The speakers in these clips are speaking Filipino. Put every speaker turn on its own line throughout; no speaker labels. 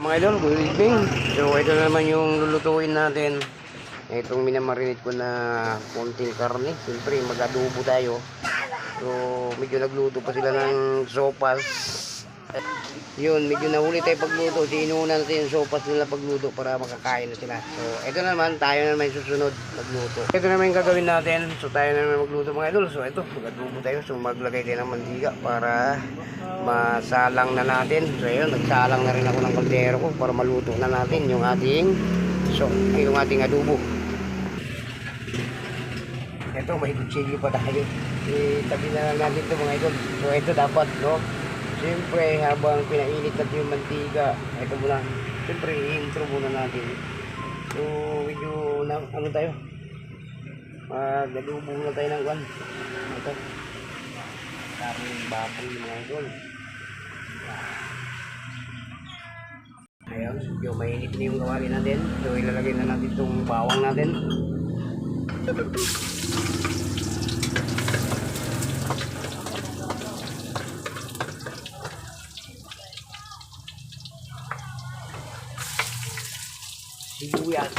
Mga idol, good evening. So ito na naman yung lulutuin natin. Itong minamarinate ko na konting karne. Siyempre mag-adobo tayo. So medyo nagluto pa sila ng sopas. Yun, medyo nahuli tayo pagluto. Sinuuna natin yung sopas nila pagluto para makakain na sila. So ito naman, tayo na naman susunod magluto. Ito naman yung gagawin natin. So tayo na naman magluto mga idol. So ito, mag-adobo tayo. So maglagay tayo ng mantika para masalang na natin. So ayun, nagsalang na rin ako ng kaldero ko para maluto na natin yung ating adobo. Ito, may kutsilyo pa tayo. Tabi na lang natin ito mga idol. So ito dapat, no? Siyempre, habang pinainit natin yung mantika, ito muna. Siyempre, i-intro muna natin. So, medyo, ano tayo? Mag-adobo muna tayo ng kwan. Ito. Karing baboy mga idol. Ayan, medyo mainit na yung gawin natin. So, ilalagay na natin itong bawang natin. Sibuyas.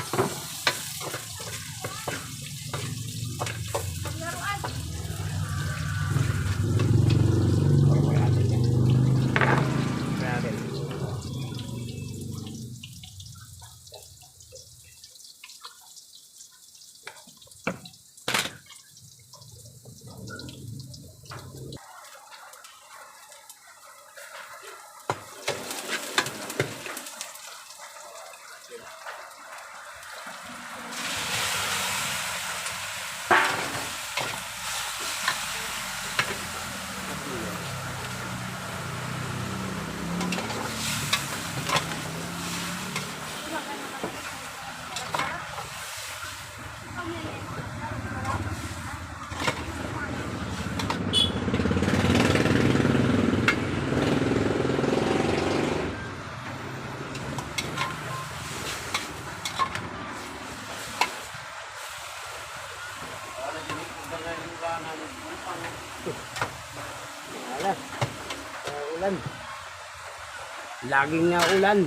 Wala. Ulan. Laging na ulan.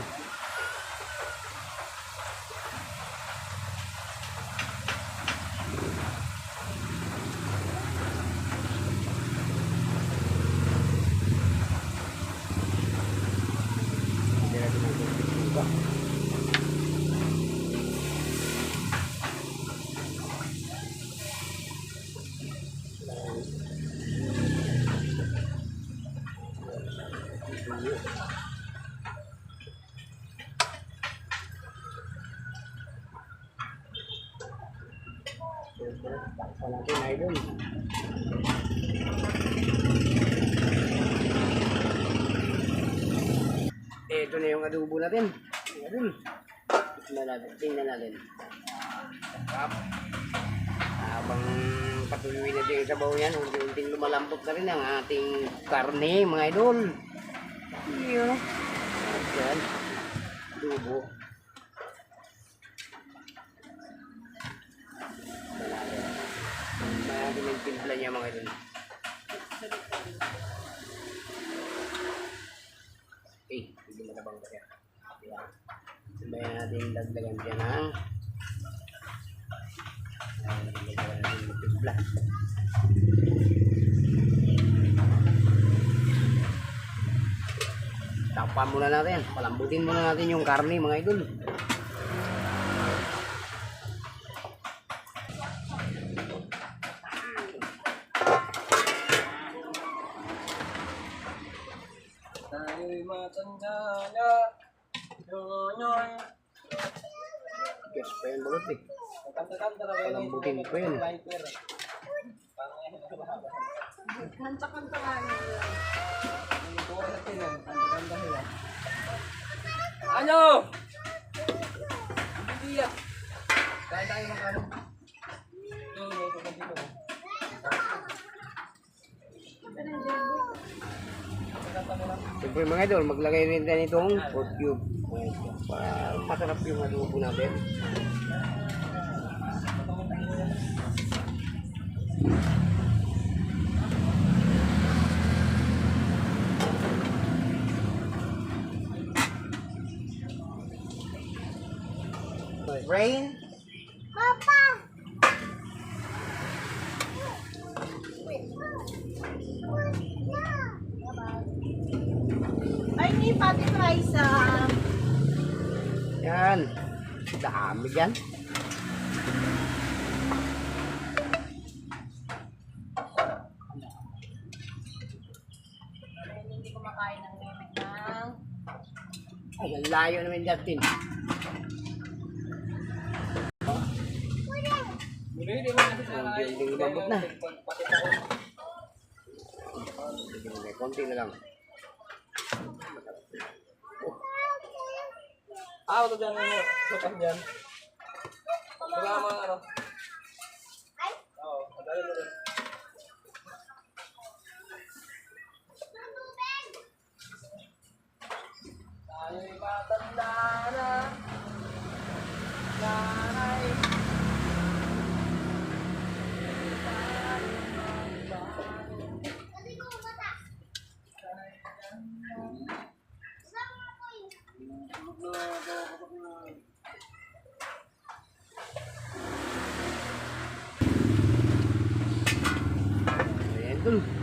Takpan natin na idol. Ito na yung adobo natin. Idol. Tingnan natin. Habang patuloy natin yung sabaw yan, unti-unting lumalambot na rin ang ating karne mga idol. Iyo. Ayan. Adobo. Natin yung timpla niya mga idol. Okay, hindi matabang ba yan. Sabayan natin dagdagan dyan ng timpla. Takpan muna natin, palambutin muna natin yung karne mga idol. Gas pa yan balut eh. Palambutin ko yan.
Kanta-kanta nga nila.
Ano? Hindi yan. Kaya tayo ng ano?
Siyempre mga idol, maglagay rin tayo nitong pork cube. Para masarap yung adobo natin. Rain?
Ay, ni Pati Raisa.
Yan. Dami dyan.
Hindi kumakain ng limit ng...
Ay, ang layo naman dyan, Tin.
Muli, di ba natin sa
Hindi umabot na.
Pati ako.
Konti na lang.
Ito dyan yung lupas dyan. Wala mga ano. Oo, madali mo rin. Tayo'y matanda na. Nanay.
Ayan, Tol.